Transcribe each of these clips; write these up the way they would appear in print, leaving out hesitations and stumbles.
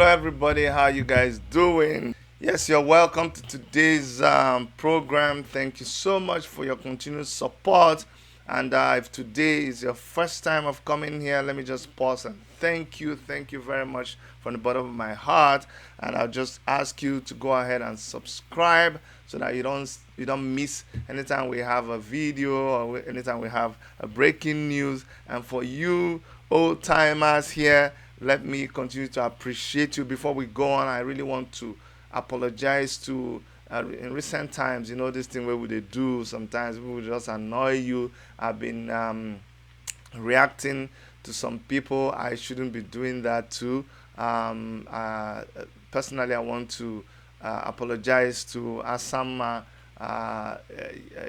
Hello everybody, how you guys doing? Yes, you're welcome to today's program. Thank you so much for your continued support. And if today is your first time of coming here, let me just pause and thank you very much from the bottom of my heart. And I'll just ask you to go ahead and subscribe so that you don't miss anytime we have a video or anytime we have a breaking news. And for you old timers here, let me continue to appreciate you. Before we go on, I really want to apologize to in recent times, this thing where they do sometimes people just annoy you. I've been reacting to some people. I shouldn't be doing that too. Personally, I want to apologize to Asama.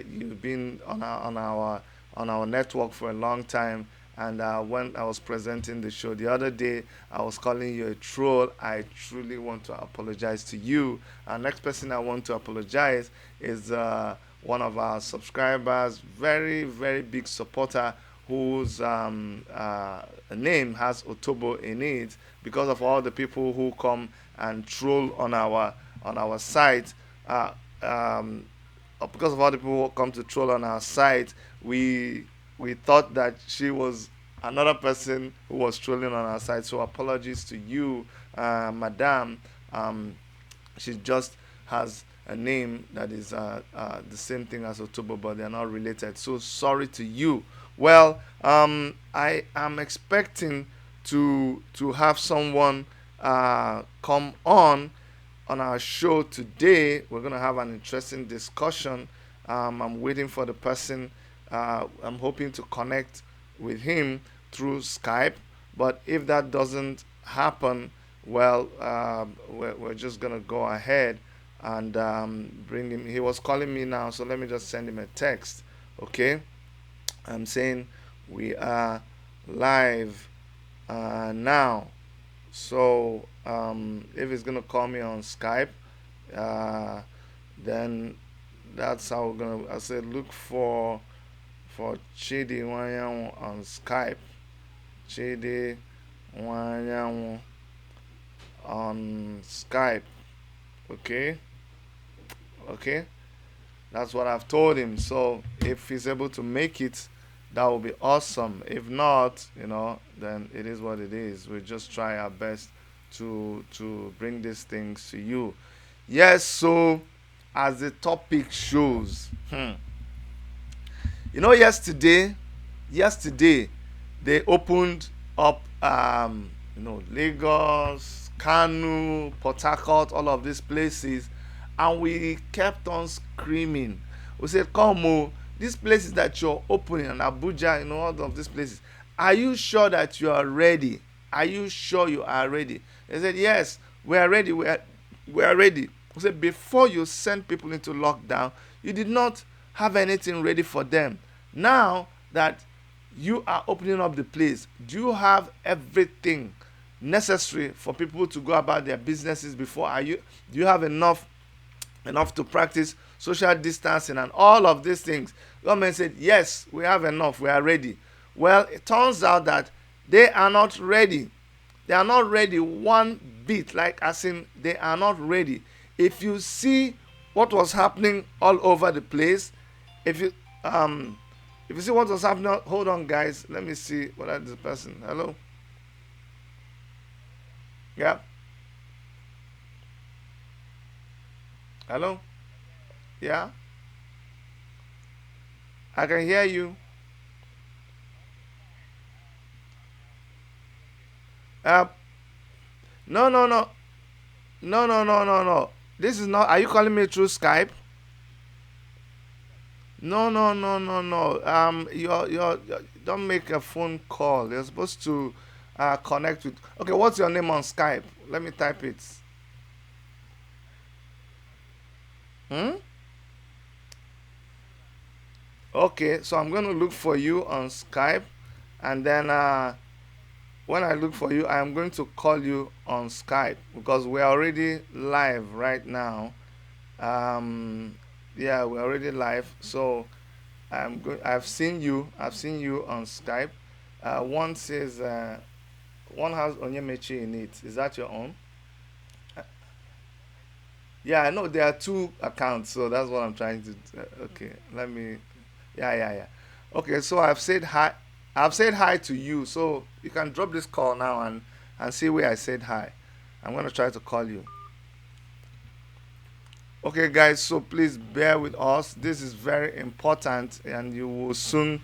You've been on our network for a long time, and when I was presenting the show the other day, I was calling you a troll. I truly want to apologize to you. Next person I want to apologize is one of our subscribers, very, very big supporter, whose name has Otobo in it, because of all the people who come and troll on our site. Because of all the people who come to troll on our site, we thought that she was another person who was trolling on our site. So apologies to you, madam. She just has a name that is the same thing as Otobo, but they're not related. So sorry to you. Well, I am expecting to have someone come on our show today. We're going to have an interesting discussion. I'm waiting for the person. I'm hoping to connect with him through Skype. But if that doesn't happen, well, we're just going to go ahead and bring him. He was calling me now, so let me just send him a text. Okay? I'm saying we are live now. So if he's going to call me on Skype, then that's how we're going to. I said, look for Chidi Wanyanwu on Skype. Chidi Wanyanwu on Skype. Okay? That's what I've told him. So if he's able to make it, that will be awesome. If not, then it is what it is. We just try our best to bring these things to you. Yes, so as the topic shows, yesterday they opened up Lagos, Nkanu, Port Harcourt, all of these places, and we kept on screaming. We said, come, these places that you're opening, and Abuja, all of these places, are you sure that you are ready? Are you sure you are ready? They said, yes, we are ready. We are ready. We said, before you send people into lockdown, you did not have anything ready for them. Now that you are opening up the place, do you have everything necessary for people to go about their businesses before? Do you have enough to practice social distancing and all of these things? Government said, yes, we have enough, we are ready. Well, it turns out that they are not ready. They are not ready one bit, they are not ready. If you see what was happening all over the place, if you see what was happening, hold on guys, let me see what is the person. Hello? Yeah. Hello? Yeah? I can hear you. No, no, no. No. This is not. Are you calling me through Skype? No. You're don't make a phone call. You're supposed to connect with. Okay, what's your name on Skype? Let me type it. Hmm? Okay, so I'm going to look for you on Skype, and then when I look for you, I'm going to call you on Skype because we're already live right now. Yeah, we're already live. So I've seen you. I've seen you on Skype. One says one has Onyemechi in it. Is that your own? Yeah, I know there are two accounts, so that's what I'm trying to. Okay, let me. Yeah, yeah, yeah. Okay, so I've said hi. I've said hi to you, so you can drop this call now and see where I said hi. I'm gonna try to call you. Okay, guys. So please bear with us. This is very important, and you will soon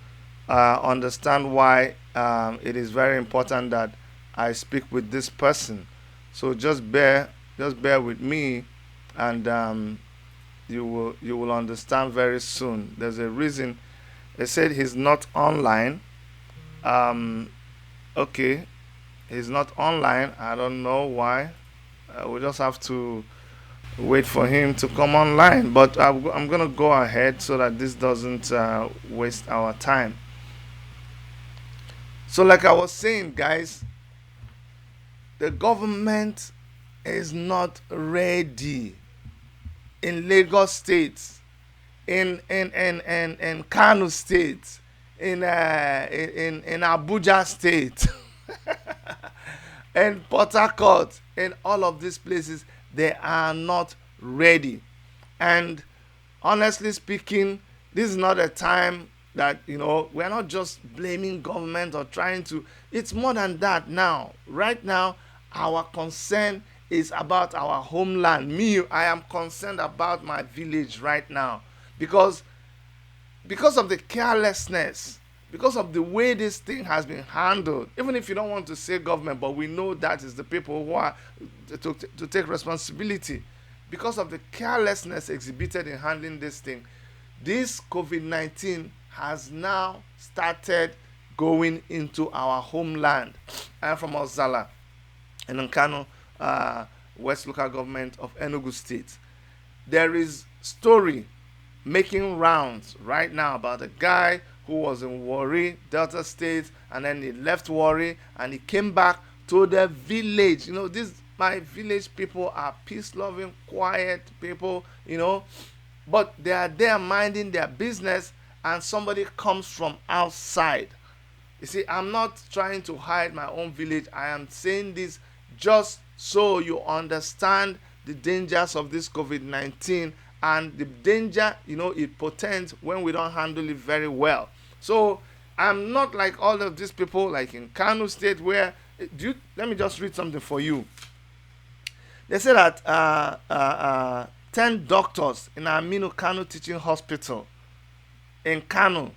understand why it is very important that I speak with this person. So just bear with me, and you will understand very soon. There's a reason. They said he's not online. Um, okay, he's not online. I don't know why. We just have to wait for him to come online. But I'm gonna go ahead so that this doesn't waste our time. So, like I was saying, guys, the government is not ready in Lagos State, in Kano State, in Abuja State, in Port Harcourt, in all of these places, they are not ready. And honestly speaking, this is not a time that we're not just blaming government or trying to. It's more than that now. Right now, our concern is about our homeland. Me, I am concerned about my village right now, because of the carelessness, because of the way this thing has been handled. Even if you don't want to say government, but we know that is the people who are to take responsibility. Because of the carelessness exhibited in handling this thing, this COVID-19 has now started going into our homeland. I am from Ozalla in Nkanu, West Local Government of Enugu State. There is story making rounds right now about a guy who was in Warri, Delta State, and then he left Warri and he came back to the village. This my village people are peace-loving, quiet people, but they are there minding their business, and somebody comes from outside. You see, I'm not trying to hide my own village. I am saying this just so you understand the dangers of this COVID-19 and the danger, it portends when we don't handle it very well. So I'm not like all of these people, like in Kano State, where let me just read something for you. They say that 10 doctors in Aminu Kano Teaching Hospital in Kano,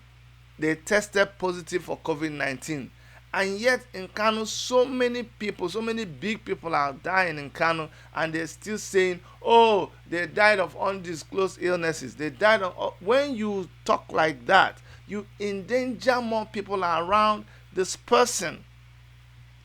they tested positive for COVID-19. And yet in Kano, so many people, so many big people are dying in Kano, and they're still saying, oh, they died of undisclosed illnesses. They died of. When you talk like that, you endanger more people around this person.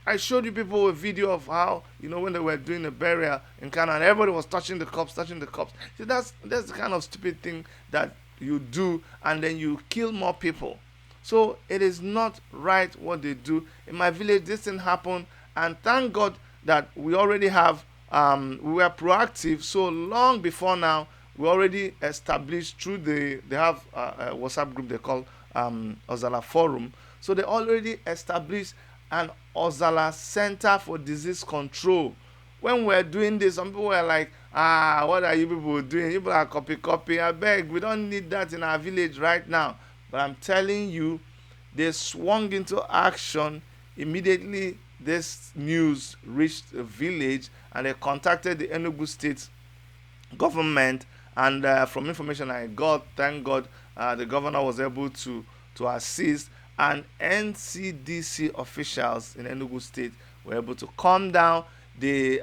I showed you people a video of how, when they were doing a burial in Kano, and everybody was touching the corpse. See, that's the kind of stupid thing that you do, and then you kill more people. So it is not right what they do. In my village, this thing happened, and thank God that we already have, we were proactive. So long before now, we already established through they have a WhatsApp group they call Ozalla Forum. So they already established an Ozalla Centre for Disease Control. When we're doing this, some people were like, what are you people doing? You people are copy. I beg, we don't need that in our village right now. But I'm telling you, they swung into action immediately. This news reached the village, and they contacted the Enugu State government. And from information I got, thank God, the governor was able to assist, and NCDC officials in Enugu State were able to calm down. They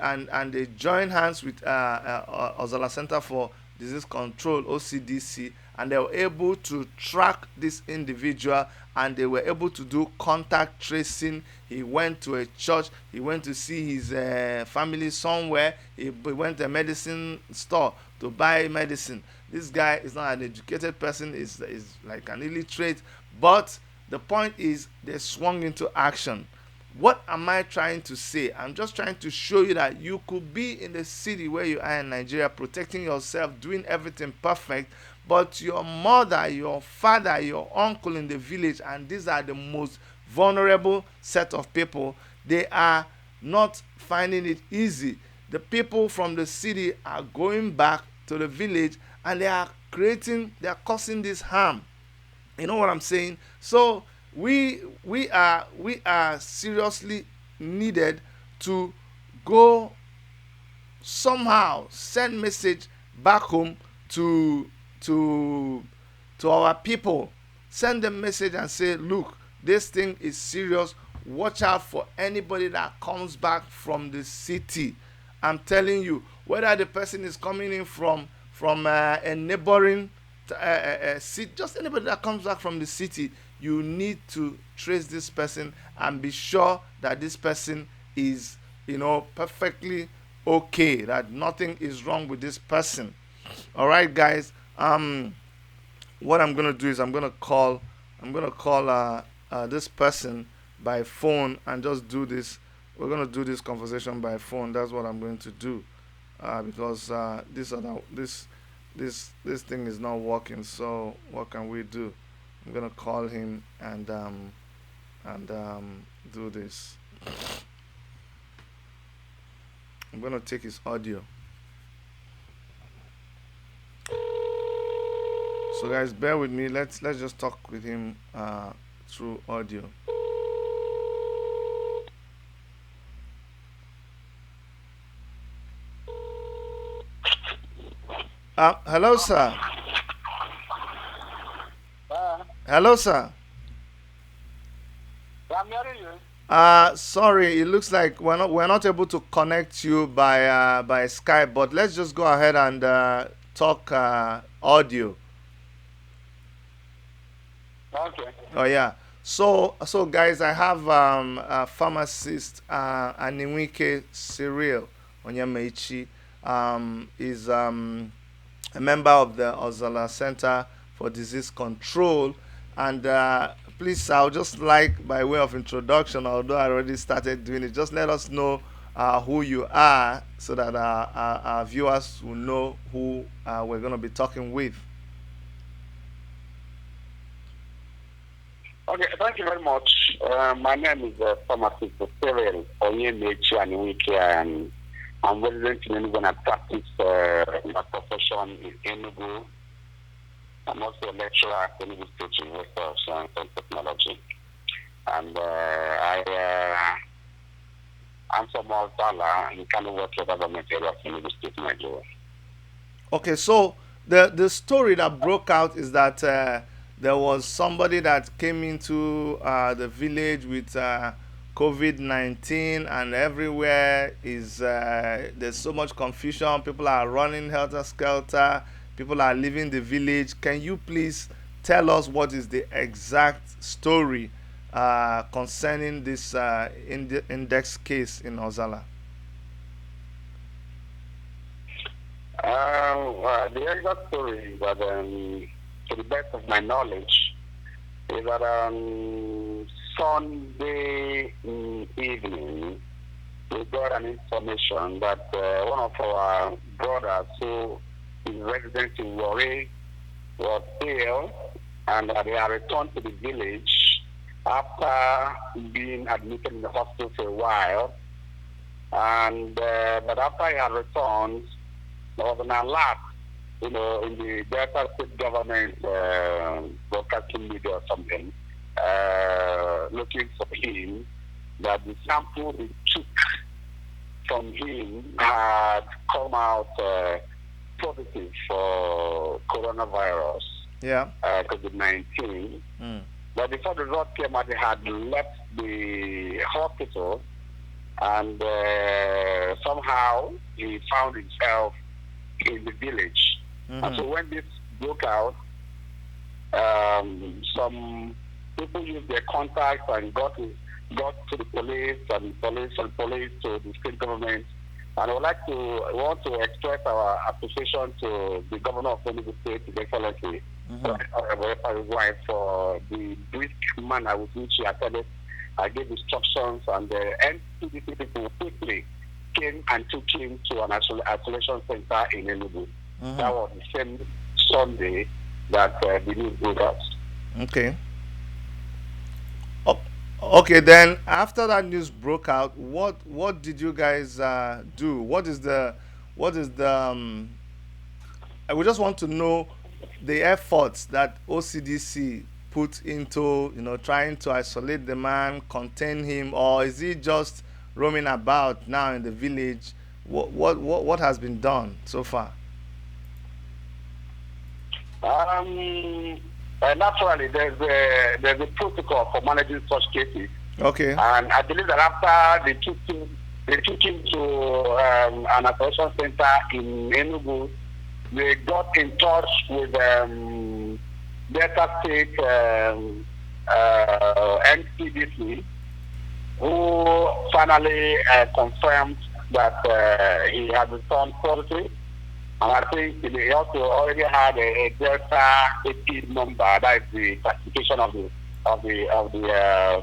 joined hands with Ozalla Centre for Disease Control, OCDC, and they were able to track this individual, and they were able to do contact tracing. He went to a church, he went to see his family somewhere, he went to a medicine store to buy medicine. This guy is not an educated person, is like an illiterate, but the point is they swung into action. What am I trying to say? I'm just trying to show you that you could be in the city where you are in Nigeria, protecting yourself, doing everything perfect, but your mother, your father, your uncle in the village, and these are the most vulnerable set of people, they are not finding it easy. the people from the city are going back to the village, and they are causing this harm. You know what I'm saying? So we are seriously needed to go somehow send message back home to to to our people. Send them message and say, look, this thing is serious. Watch out for anybody that comes back from the city. I'm telling you, whether the person is coming in from a neighboring city, just anybody that comes back from the city, you need to trace this person and be sure that this person is, perfectly okay, that nothing is wrong with this person. All right, guys. What I'm gonna do is I'm gonna call this person by phone and just do this. We're gonna do this conversation by phone. That's what I'm going to do, because this thing is not working. So what can we do? I'm gonna call him and do this. I'm gonna take his audio. So guys, bear with me. Let's just talk with him through audio. Hello, sir. Hello, sir. I'm hearing you. Sorry, it looks like we're not able to connect you by Skype, but let's just go ahead and talk audio. Okay. Oh yeah. So guys, I have a pharmacist, Aniwike Cyril Onyemeichi. Is a member of the Ozalla Centre for Disease Control, and please, I'll just like, by way of introduction, although I already started doing it, just let us know who you are, so that our viewers will know who we're going to be talking with. Okay, thank you very much. My name is pharmacist Cyril Onyemeichi Aniwike, and I'm resident in Enugu, and I practice my profession in Enugu. I'm also a lecturer at Enugu State University of Science and Technology. And I'm from Ozalla, Nkanu local government area of Enugu State, Nigeria. Okay, so the story that broke out is that there was somebody that came into the village with COVID-19, and everywhere is there's so much confusion. People are running helter skelter. People are leaving the village. Can you please tell us what is the exact story concerning this index case in Ozalla? The exact story is that, to the best of my knowledge, is that Sunday evening, we got an information that one of our brothers who is resident in Warri was ill, and that they had returned to the village after being admitted in the hospital for a while. And but after he had returned, there was an alert, in the Delta State government broadcasting media or something, looking for him, that the sample they took from him had come out positive for coronavirus, COVID-19. But before the result came out, they had left the hospital, and somehow he found himself in the village. And so when this broke out, some people used their contacts and got to the police, and police to the state government. And I want to express our appreciation to the governor of Enugu State, His Excellency, for the brisk manner with which he attended. I gave instructions, and the NCDC people quickly came and took him to an isolation center in Enugu. That was the same Sunday that the news broke out. Okay. Okay, then after that news broke out, what did you guys do? What is the I would just want to know the efforts that OCDC put into, trying to isolate the man, contain him, or is he just roaming about now in the village? What has been done so far? Naturally, there's a protocol for managing such cases, Okay. and I believe that after they took him to an isolation center in Enugu, they got in touch with Delta State NCDC, who finally confirmed that he had returned positive. And I think they also already had a Delta 18 number. That is the classification of the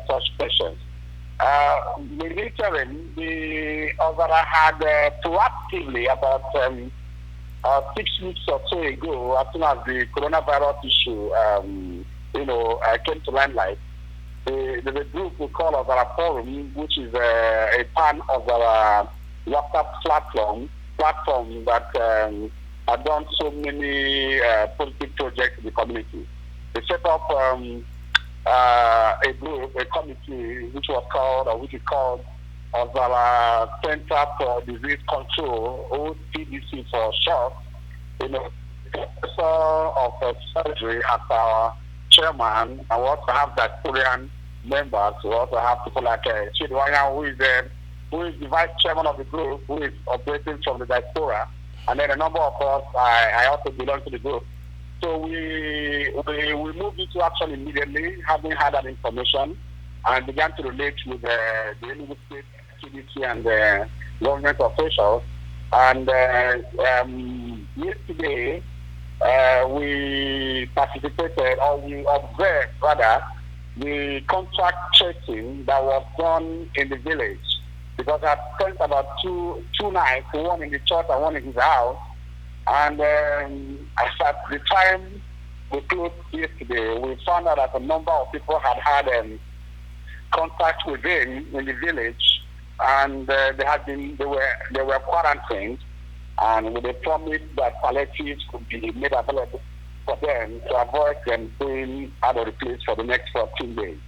such patients. In the interim, the Ozalla had proactively about 6 weeks or so ago, as soon as the coronavirus issue, came to limelight, there's a group we call Ozalla Forum, which is a pan of our WhatsApp platform that have done so many positive projects in the community. They set up a group, a committee, which is called Ozalla Centre for Disease Control, OCDC for short. Professor of surgery as our chairman, and we also have Korean members. We also have people like Chidwanya, who is the vice chairman of the group, who is operating from the diaspora, and then a number of us. I also belong to the group. So we moved into action immediately, having had that information, and began to relate with the Enugu State CDC and the government officials. And yesterday, we participated, or we observed rather, the contact tracing that was done in the village. Because I spent about two nights, one in the church and one in his house. And at the time we closed yesterday, we found out that a number of people had contact with him in the village, and they were quarantined, and with a promise that palliatives could be made available for them to avoid them being out of the place for the next 14 days.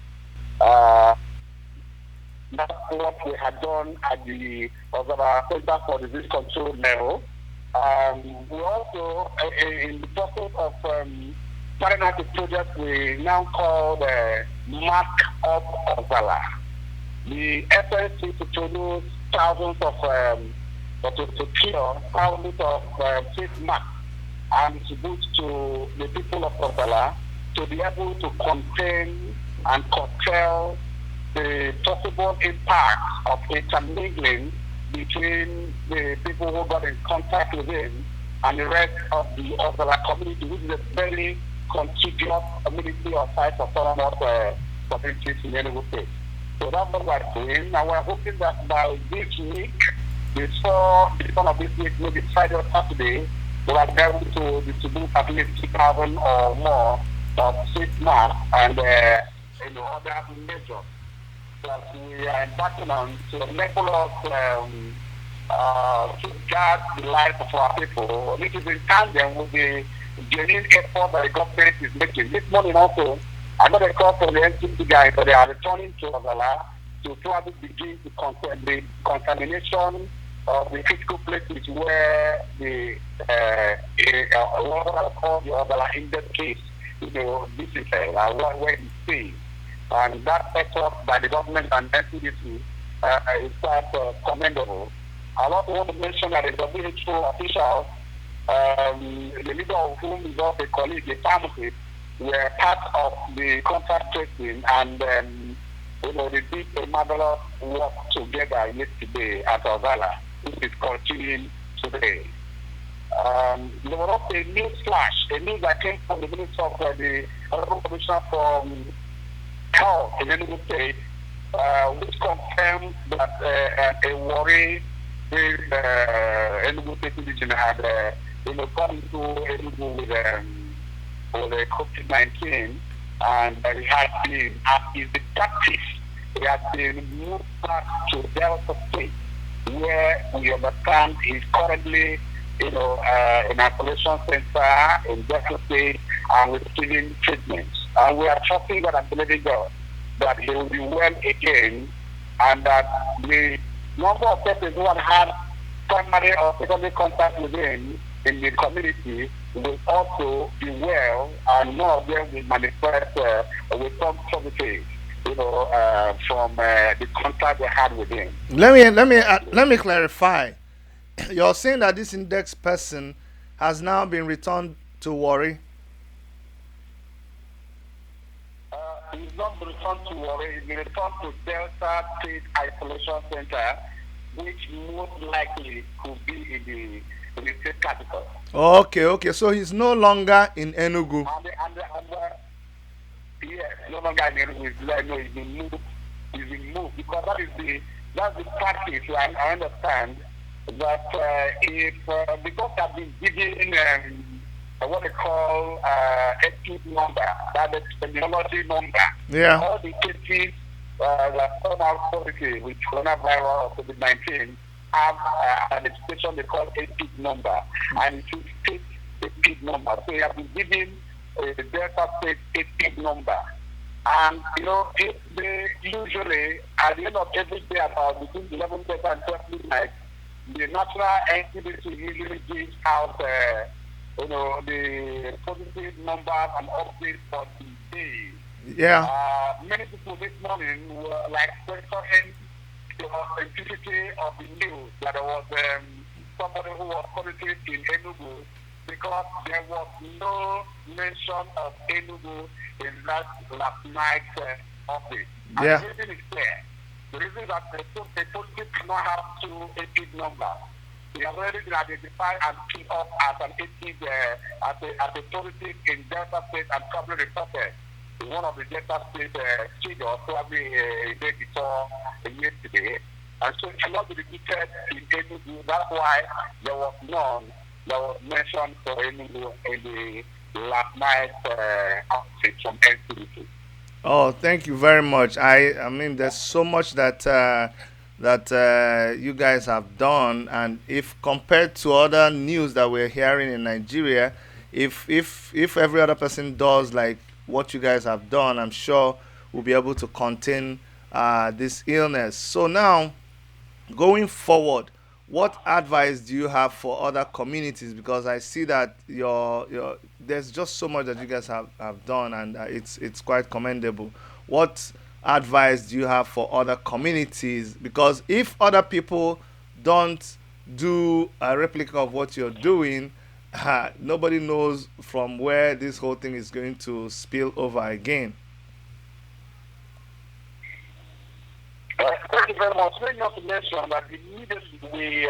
That's what we had done at the Ozalla Centre for Disease Control level. We also, in the process of starting out a project we now call Mark Up Ozalla. The essence is to produce thousands of, to cure thousands of face masks and distribute to the people of Ozalla to be able to contain and curtail the possible impact of intermingling between the people who got in contact with him and the rest of the Ozalla community, which is a very contiguous community of 5 autonomous communities in Enugu State. So that's what we're doing. Now we're hoping that by this week, before the end of this week, maybe Friday or Saturday, we'll be able to distribute at least 2,000 or more of face masks and other measures that we are embarking on to enable us to guard the lives of our people, which is in tandem with the genuine effort that the government is making. This morning also, I got a call from the NCC guys that they are returning to Ozalla to probably begin to contain the contamination of the critical places where the what I call the Ozalla index case, visited, where it stays. And that effort by the government and NCDC is quite commendable. I also want to mention that the WHO officials, the leader of whom is also a colleague, a pharmacist, were part of the contact tracing, and they did a marvelous work together yesterday at Ozalla, which is continuing today. There was also a news that came from the Minister of the Honorable Commissioner for Health in Enugu State, which confirmed that a Warri Enugu State indigenous had gone into Enugu with COVID-19, and he had been, as is the practice He has been moved back to Delta State, where we understand he's currently, in isolation center in Delta State and receiving treatments. And we are trusting God and believing God that he will be well again, and that the number of persons who have had primary or secondary contact with him in the community will also be well, and none of them will manifest with some positive, from the contact they had with him. Let me clarify. You're saying that this index person has now been returned to Warri. He's not been returned to Warri. He's been returned to Delta State Isolation Center, which most likely could be in the state capital. Okay. So he's no longer in Enugu. Yes, no longer in Enugu. No, he's been moved. He's been moved because that's the practice. I understand that if because I've been given what they call epic number, that is epidemiology number. Yeah. All the cases that come out positive with coronavirus or COVID-19 have an expression they call epic number, and it should take epic number. So you have been given the Delta State epic number. And, if they usually, at the end of every day, about between 11:30 and 12 midnight, the national NCDC usually gives out, the positive numbers and updates for the day. Yeah. Many people this morning were like questioning the authenticity of the news that there was somebody who was positive in Enugu, because there was no mention of Enugu in last night's update. Yeah. And the reason is clear. The reason is that the positive cannot have two epic numbers. They have already been identified and picked up as an epic, as a positive in Delta State, and probably reported in one of the Delta State figures, probably a day before yesterday. And so it cannot be repeated in Enugu. That's why there was none that was mentioned for Enugu in the last night's outfit from NCDC. Oh, thank you very much. I mean, there's so much that you guys have done, and if compared to other news that we're hearing in Nigeria, if every other person does like what you guys have done, I'm sure we'll be able to contain this illness. So now, going forward, what advice do you have for other communities? Because I see that your there's just so much that you guys have done, and it's quite commendable. What advice do you have for other communities? Because if other people don't do a replica of what you're doing, nobody knows from where this whole thing is going to spill over again. Thank you very much. Let me also mention that immediately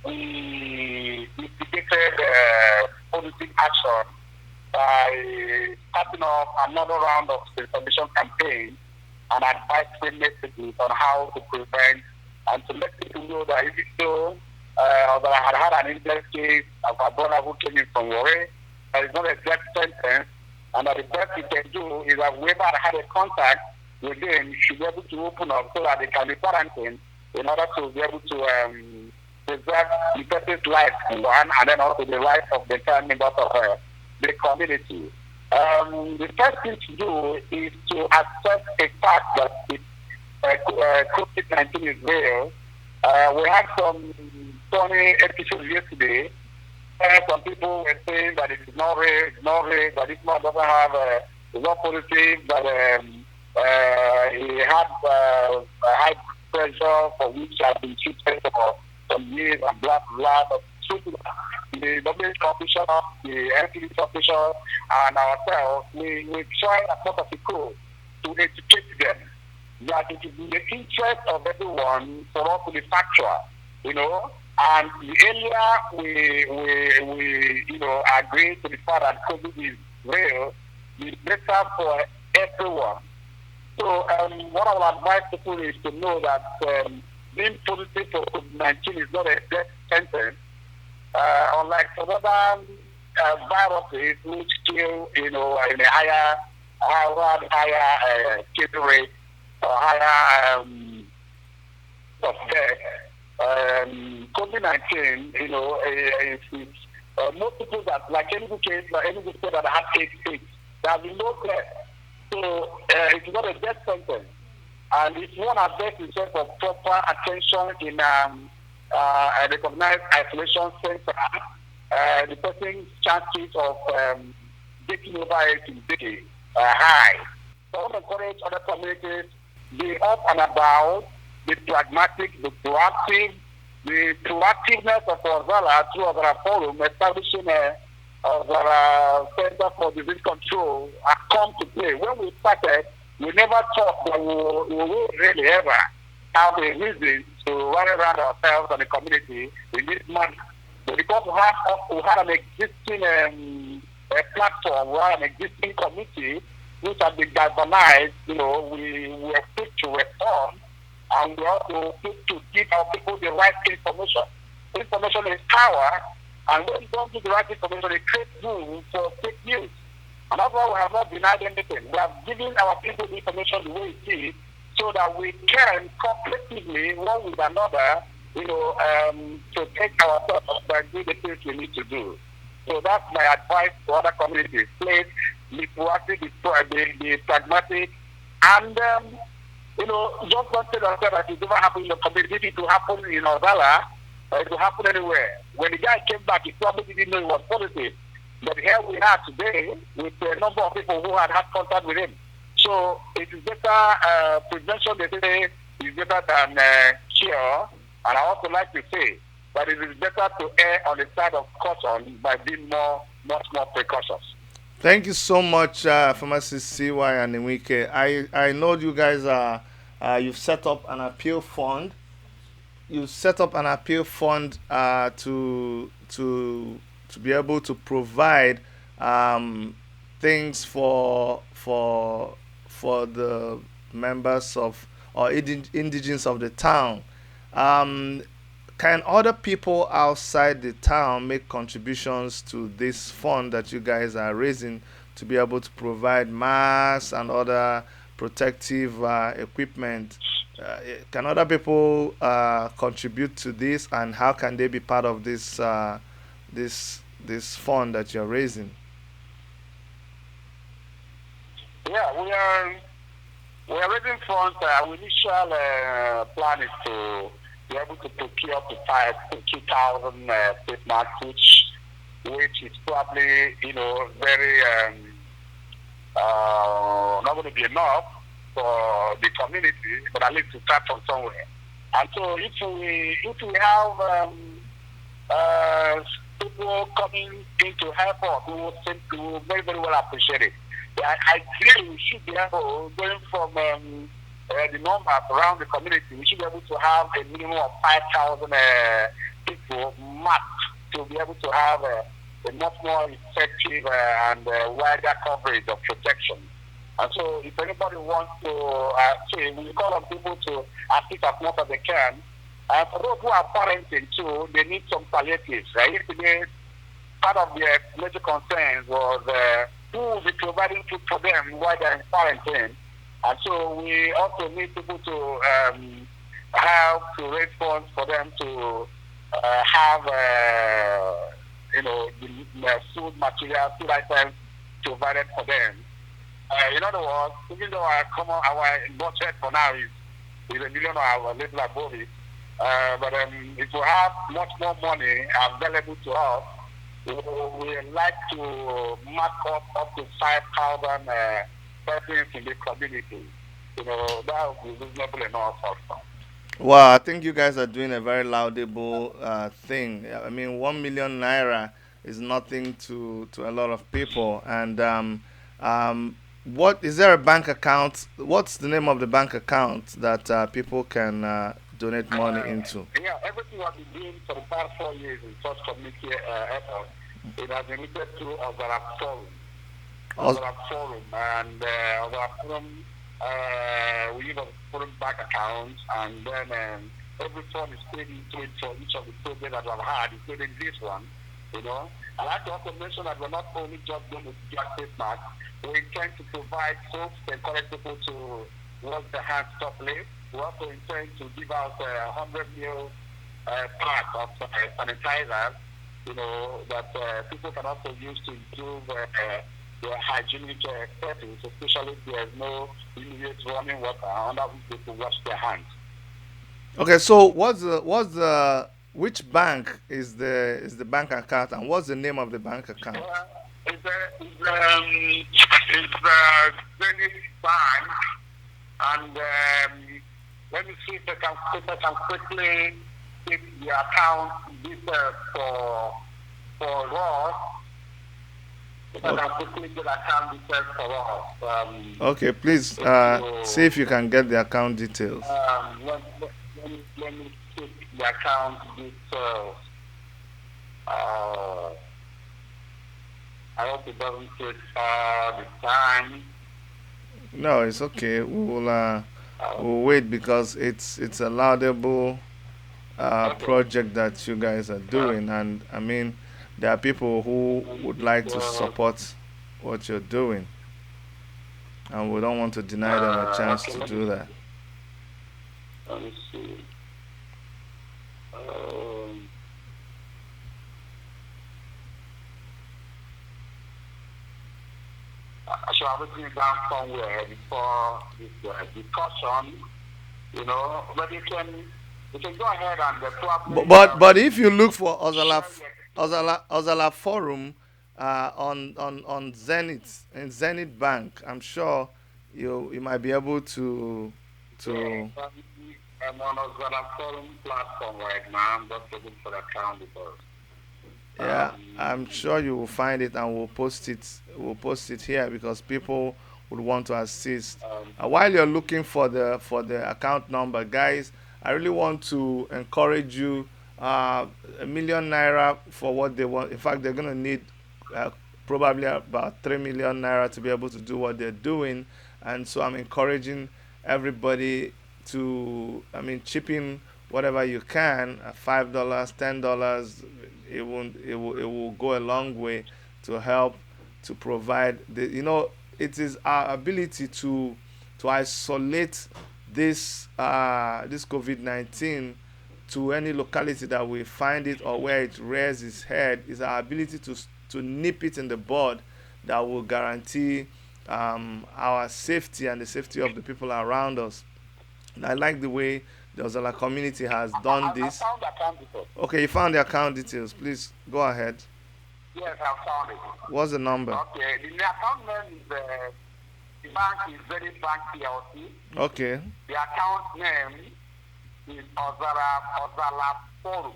we instigated positive action by starting off another round of information campaign and advising messages on how to prevent and to let people know that even though that I had an index case of a brother who came in from Warri, that is not a death sentence, and that the best we can do is that whoever had a contact with them should be able to open up so that they can be quarantined in order to be able to preserve the person's life, one, and then also the life of the entire members of the community. The first thing to do is to accept the fact that COVID-19 is real. We had some funny episodes yesterday. Some people were saying that it is not real, that this man doesn't have, it's not positive, that he had high pressure for which has been treated for some years and blah, blah, blah. The WHO official, the NCDC official, and ourselves, we try as much as we could to educate them that it is in the interest of everyone for us to be factual, and the earlier we agree to the fact that COVID is real, the better for everyone. So what I will advise people is to know that being positive for COVID-19 is not a death sentence. Unlike some other viruses which kill, in a higher killing rate, or higher of death. COVID-19, most people that, like Enugu case, Enugu said that had 8, there have been no death. So it's not a death sentence. And if one avails himself of proper attention in a recognized isolation center, the person's chances of getting over it is very high. So I want to encourage other communities, be up and about, be pragmatic, be proactive. The proactiveness of Ozalla through Ozalla Forum, establishing Ozalla Centre for Disease Control, has come to play. When we started, we never thought that we would really ever have a reason to run around ourselves and the community in this manner. But because we had an existing platform, we had an existing committee which had been galvanized, we were quick to respond, and we also quick to give our people the right information. Information is power, and when you don't give the right information, it creates room for fake news. And that's why we have not denied anything. We have given our people the information the way it is, so that we can collectively, one with another, protect ourselves by doing the things we need to do. So that's my advice to other communities. Please be proactive, be pragmatic, and just don't say that it never happened in the community. It will happen in Ozalla, it will happen anywhere. When the guy came back, he probably didn't know it was positive. But here we are today with a number of people who had contact with him. So it is better, prevention, they say, is better than cure. And I also like to say that it is better to err on the side of caution by being much more precautious. Thank you so much, Pharmacist CY and Nwike. I know you guys you've set up an appeal fund. You've set up an appeal fund to be able to provide things for the members of or indigents of the town. Can other people outside the town make contributions to this fund that you guys are raising to be able to provide masks and other protective equipment? Can other people contribute to this, and how can they be part of this fund that you're raising? Yeah, we are raising funds. Our initial plan is to be able to procure up to 2,000 face masks, which is probably very not going to be enough for the community, but at least to start from somewhere. And so if we have people coming in to help us, we will very, very well appreciate it. I feel we should be able, going from the numbers around the community, we should be able to have a minimum of 5,000 people mapped to be able to have a much more effective and wider coverage of protection. And so if anybody wants to say, we call on people to assist as much as they can. And for those who are parenting too, they need some palliatives. Yesterday, part of their major concerns was who will be providing food for them while they're in quarantine. And so we also need people to have to raise funds for them to have the food material, food items provided for them. In other words, even though our budget for now is $1 million or a little above it, but if we have much more money available to us, we would like to mark up to 5,000 persons in the community. That would be reasonable enough also. Well, I think you guys are doing a very laudable thing. I mean, 1 million naira is nothing to a lot of people. And what is there a bank account? What's the name of the bank account that people can donate money into? Yeah, everything I've been doing for the past 4 years in such community effort, it has been related to Ozalla Forum. Ozalla Forum, and Ozalla Forum, we use a forum bank account, and then every fund is paid into it for each of the projects that I've had, including this one. I'd like to also mention that we're not only just doing the face mask, we intend to provide soaps to encourage people to wash their hands properly. We also intend to give out 100 ml pack of sanitizers, that people can also use to improve their hygienic settings, especially if there is no immediate running water under which they can wash their hands. Okay, so which bank is the bank account, and what's the name of the bank account? It's Zenith Bank, and let me see if I can quickly take the account details for us. If I can quickly get account details for us. Okay, please see if you can get the account details. Let me take the account details. I hope it doesn't take the time. No, it's okay. We'll wait because it's a laudable project that you guys are doing, and I mean, there are people who would like to support what you're doing, and we don't want to deny them a chance to do that. Let me see. So I will bring it down somewhere before this discussion, but you can go ahead and probably. But if you look for Ozalla Forum on Zenith in Zenith Bank, I'm sure you might be able to. I'm on Ozalla Forum platform right now. I'm just looking for the account because. Yeah, I'm sure you will find it, and we'll post it. We'll post it here because people would want to assist. While you're looking for the account number, guys, I really want to encourage you. ₦1 million for what they want. In fact, they're gonna need probably about 3 million naira to be able to do what they're doing, and so I'm encouraging everybody to, chip in whatever you can. $5, $10. It will go a long way to help to provide it is our ability to isolate this COVID-19 to any locality that we find it or where it rears its head. Is our ability to nip it in the bud that will guarantee our safety and the safety of the people around us. And I like the way the Ozalla community has done this. I found the account details. Okay, you found the account details. Please go ahead. Yes, I found it. What's the number? Okay, the account name is the bank is Zenith Bank PLC. Okay. The account name is Ozalla Forum.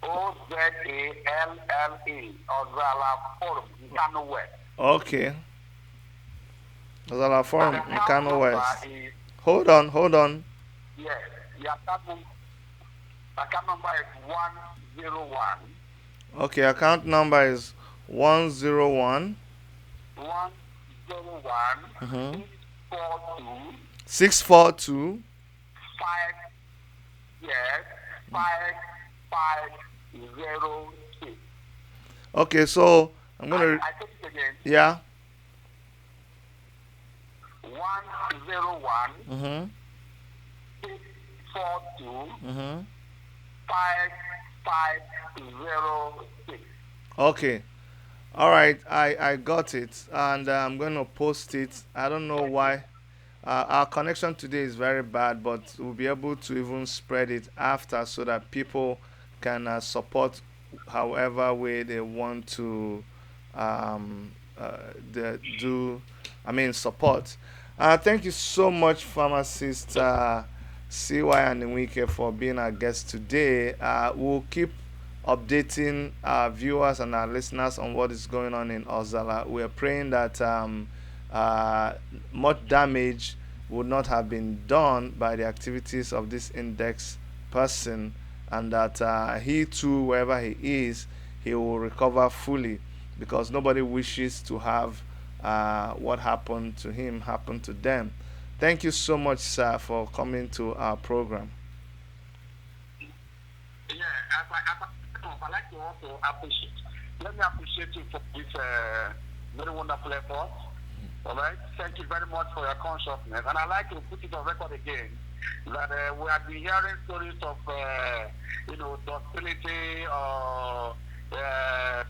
Ozalla, Ozalla Forum, Nkanu West. Okay. Ozalla Forum, Nkanu West. Hold on. Yes, the account number is 101. Okay, account number is 101. 101. 642. 642. 5506. Okay, so I'm gonna. I take it again. Yeah. 101. 642. 5506. Okay. All right, I got it, and I'm going to post it. I don't know why. Our connection today is very bad, but we'll be able to even spread it after so that people can support however way they want to support. Thank you so much, pharmacist CY and Nwike, for being our guest today. We'll keep updating our viewers and our listeners on what is going on in Ozalla. We are praying that much damage would not have been done by the activities of this index person, and that he too, wherever he is, he will recover fully, because nobody wishes to have what happened to him happen to them. Thank you so much, sir, for coming to our program. Yeah, I'd like to also appreciate. Let me appreciate you for this very wonderful effort. All right. Thank you very much for your consciousness. And I'd like to put it on record again that we have been hearing stories of, docility or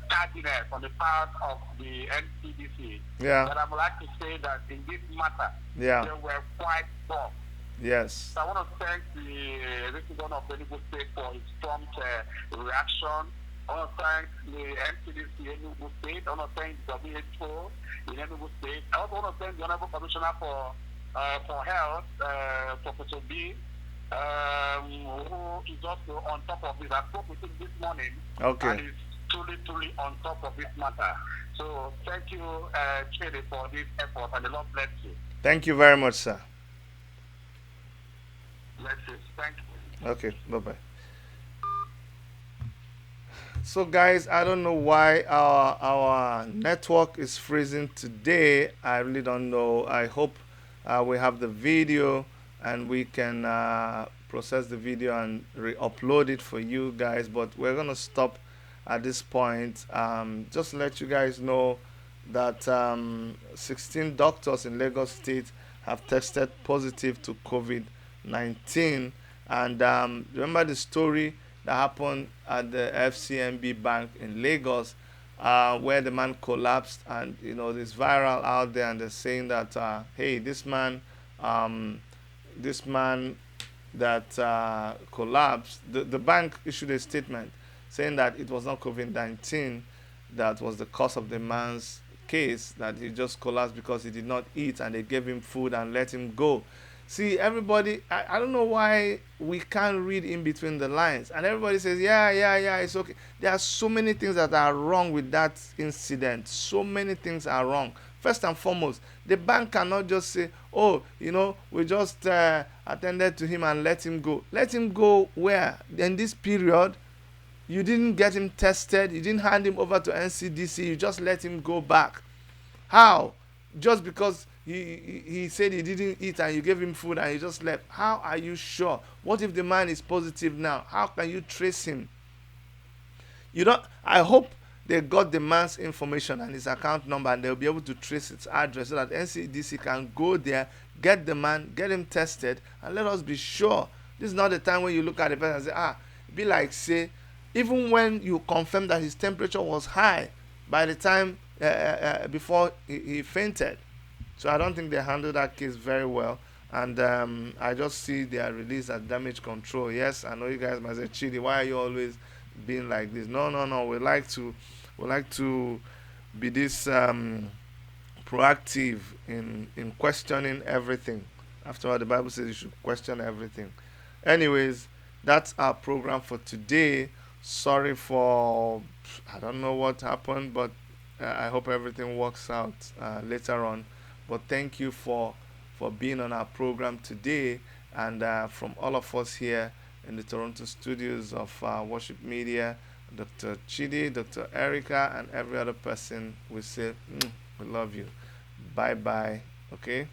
tardiness on the part of the NCDC. Yeah. But I would like to say that in this matter, Yeah. they were quite soft. Yes. So I want to thank the resident of Enugu State for his prompt reaction. I want to thank the NCDC Enugu State. I want to thank WHO in Enugu State. I also want to thank the Honorable Commissioner for Health, Professor B, who is also on top of this. I spoke with him this morning. Okay. And he's truly on top of this matter. So thank you, Chidi, for this effort, and the Lord bless you. Thank you very much, sir. Bless you. Thank you. Okay, bye-bye. So guys, I don't know why our network is freezing today. I really don't know. I hope we have the video and we can process the video and re-upload it for you guys, but we're gonna stop at this point. Just to let you guys know that 16 doctors in Lagos State have tested positive to COVID-19, and remember the story that happened at the FCMB Bank in Lagos, where the man collapsed, and it's viral out there, and they're saying that hey, this man that collapsed, the bank issued a statement saying that it was not COVID-19 that was the cause of the man's case, that he just collapsed because he did not eat and they gave him food and let him go. See, everybody, I don't know why we can't read in between the lines. And everybody says, yeah, it's okay. There are so many things that are wrong with that incident. So many things are wrong. First and foremost, the bank cannot just say, oh, we just attended to him and let him go. Let him go where? In this period, you didn't get him tested. You didn't hand him over to NCDC. You just let him go back. How? Just because he said he didn't eat and you gave him food and he just left. How are you sure? What if the man is positive now? How can you trace him? I hope they got the man's information and his account number, and they'll be able to trace its address so that NCDC can go there, get the man, get him tested, and let us be sure. This is not the time when you look at the person and say, be like, say, even when you confirm that his temperature was high by the time before he fainted. So I don't think they handled that case very well, and I just see their release as damage control. Yes, I know you guys might say, Chidi, why are you always being like this? No. We like to be this proactive in questioning everything. After all, the Bible says you should question everything. Anyways, that's our program for today. Sorry for I don't know what happened, but I hope everything works out later on. But thank you for being on our program today, and from all of us here in the Toronto studios of Worship Media, Dr. Chidi, Dr. Erica, and every other person, we say we love you. Bye bye. Okay.